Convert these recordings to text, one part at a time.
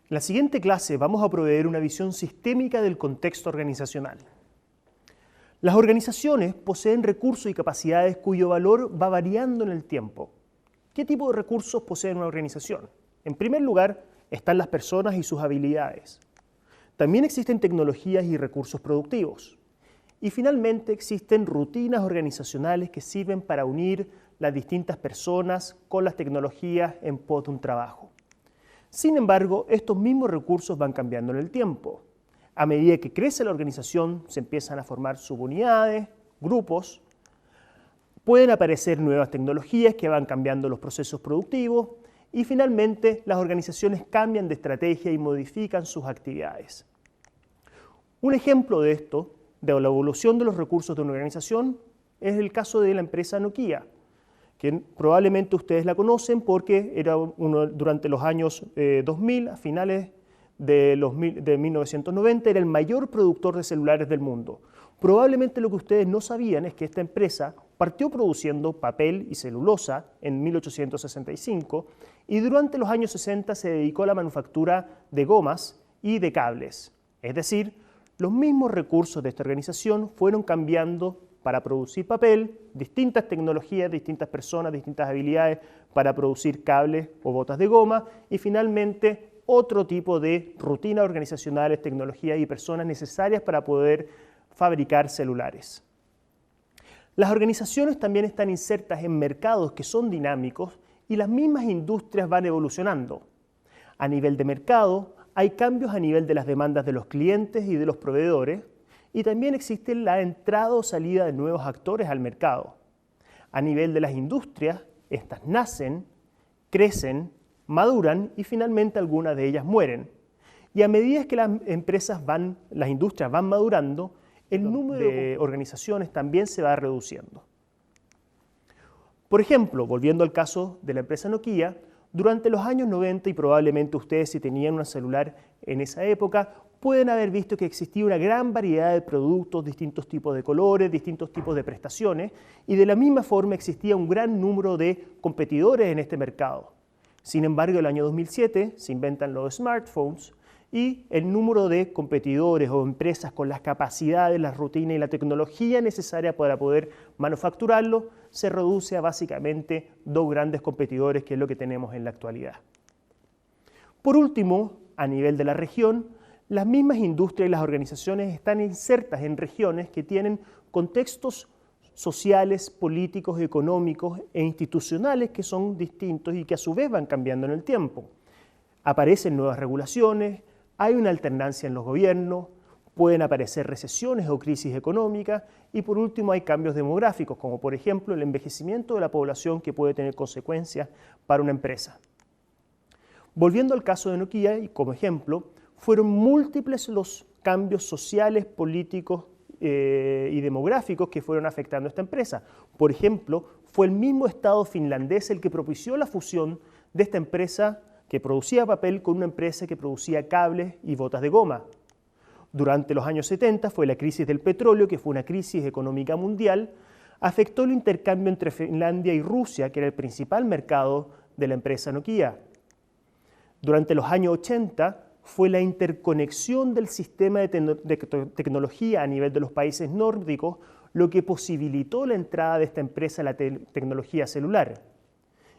En la siguiente clase vamos a proveer una visión sistémica del contexto organizacional. Las organizaciones poseen recursos y capacidades cuyo valor va variando en el tiempo. ¿Qué tipo de recursos posee una organización? En primer lugar, están las personas y sus habilidades. También existen tecnologías y recursos productivos. Y finalmente existen rutinas organizacionales que sirven para unir las distintas personas con las tecnologías en pos de un trabajo. Sin embargo, estos mismos recursos van cambiando en el tiempo. A medida que crece la organización, se empiezan a formar subunidades, grupos, pueden aparecer nuevas tecnologías que van cambiando los procesos productivos y finalmente las organizaciones cambian de estrategia y modifican sus actividades. Un ejemplo de esto, de la evolución de los recursos de una organización, es el caso de la empresa Nokia, que probablemente ustedes la conocen porque era durante los años 2000, a finales de 1990, era el mayor productor de celulares del mundo. Probablemente lo que ustedes no sabían es que esta empresa partió produciendo papel y celulosa en 1865 y durante los años 60 se dedicó a la manufactura de gomas y de cables. Es decir, los mismos recursos de esta organización fueron cambiando para producir papel, distintas tecnologías, distintas personas, distintas habilidades para producir cables o botas de goma y finalmente otro tipo de rutinas organizacionales, tecnologías y personas necesarias para poder fabricar celulares. Las organizaciones también están insertas en mercados que son dinámicos y las mismas industrias van evolucionando. A nivel de mercado, hay cambios a nivel de las demandas de los clientes y de los proveedores y también existe la entrada o salida de nuevos actores al mercado. A nivel de las industrias, estas nacen, crecen, maduran y finalmente algunas de ellas mueren. Y a medida que las industrias van madurando, el número de organizaciones también se va reduciendo. Por ejemplo, volviendo al caso de la empresa Nokia, durante los años 90, y probablemente ustedes si tenían un celular en esa época, pueden haber visto que existía una gran variedad de productos, distintos tipos de colores, distintos tipos de prestaciones, y de la misma forma existía un gran número de competidores en este mercado. Sin embargo, en el año 2007 se inventan los smartphones y el número de competidores o empresas con las capacidades, las rutinas y la tecnología necesaria para poder manufacturarlo se reduce a básicamente dos grandes competidores, que es lo que tenemos en la actualidad. Por último, a nivel de la región, las mismas industrias y las organizaciones están insertas en regiones que tienen contextos sociales, políticos, económicos e institucionales que son distintos y que a su vez van cambiando en el tiempo. Aparecen nuevas regulaciones, hay una alternancia en los gobiernos, pueden aparecer recesiones o crisis económicas y por último hay cambios demográficos, como por ejemplo el envejecimiento de la población que puede tener consecuencias para una empresa. Volviendo al caso de Nokia y como ejemplo, fueron múltiples los cambios sociales, políticos y demográficos que fueron afectando a esta empresa. Por ejemplo, fue el mismo Estado finlandés el que propició la fusión de esta empresa que producía papel con una empresa que producía cables y botas de goma. Durante los años 70 fue la crisis del petróleo, que fue una crisis económica mundial, afectó el intercambio entre Finlandia y Rusia, que era el principal mercado de la empresa Nokia. Durante los años 80 fue la interconexión del sistema de tecnología a nivel de los países nórdicos lo que posibilitó la entrada de esta empresa a la tecnología celular.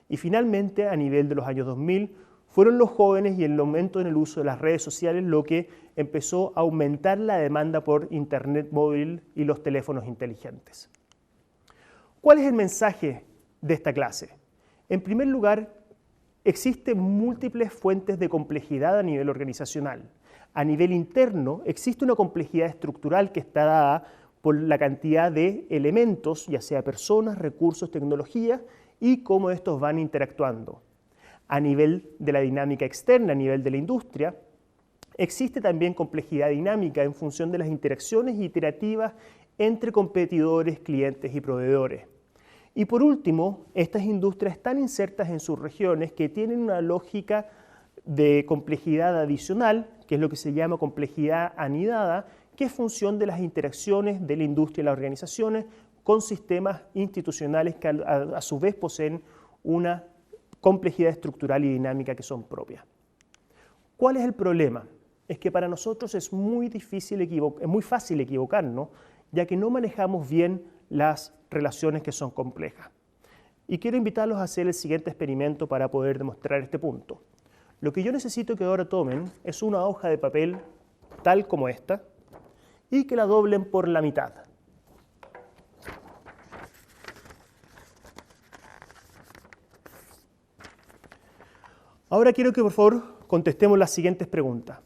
Y finalmente, a nivel de los años 2000, fueron los jóvenes y el aumento en el uso de las redes sociales lo que empezó a aumentar la demanda por Internet móvil y los teléfonos inteligentes. ¿Cuál es el mensaje de esta clase? En primer lugar, existen múltiples fuentes de complejidad a nivel organizacional. A nivel interno, existe una complejidad estructural que está dada por la cantidad de elementos, ya sea personas, recursos, tecnologías, y cómo estos van interactuando. A nivel de la dinámica externa, a nivel de la industria, existe también complejidad dinámica en función de las interacciones iterativas entre competidores, clientes y proveedores. Y por último, estas industrias están insertas en sus regiones que tienen una lógica de complejidad adicional, que es lo que se llama complejidad anidada, que es función de las interacciones de la industria y las organizaciones con sistemas institucionales que a su vez poseen una complejidad estructural y dinámica que son propias. ¿Cuál es el problema? Es que para nosotros es muy fácil equivocarnos, ya que no manejamos bien las relaciones que son complejas. Y quiero invitarlos a hacer el siguiente experimento para poder demostrar este punto. Lo que yo necesito que ahora tomen es una hoja de papel tal como esta y que la doblen por la mitad. Ahora quiero que por favor contestemos las siguientes preguntas.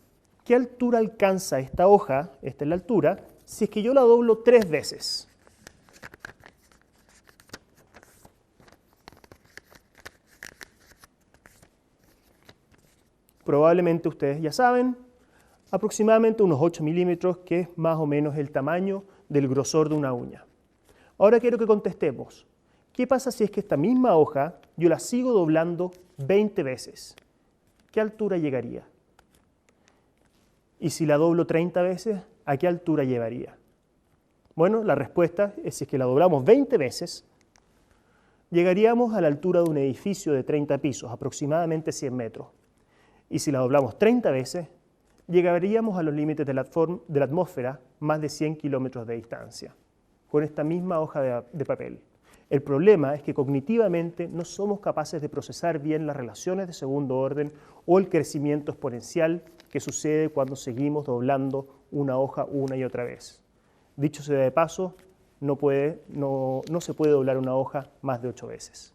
¿Qué altura alcanza esta hoja, esta es la altura, si es que yo la doblo 3 veces? Probablemente ustedes ya saben, aproximadamente unos 8 milímetros, que es más o menos el tamaño del grosor de una uña. Ahora quiero que contestemos, ¿qué pasa si es que esta misma hoja yo la sigo doblando 20 veces? ¿Qué altura llegaría? Y si la doblo 30 veces, ¿a qué altura llevaría? Bueno, la respuesta es si es que la doblamos 20 veces, llegaríamos a la altura de un edificio de 30 pisos, aproximadamente 100 metros. Y si la doblamos 30 veces, llegaríamos a los límites de la atmósfera, más de 100 kilómetros de distancia, con esta misma hoja de papel. El problema es que cognitivamente no somos capaces de procesar bien las relaciones de segundo orden o el crecimiento exponencial que sucede cuando seguimos doblando una hoja una y otra vez. Dicho sea de paso, no se puede doblar una hoja más de 8 veces.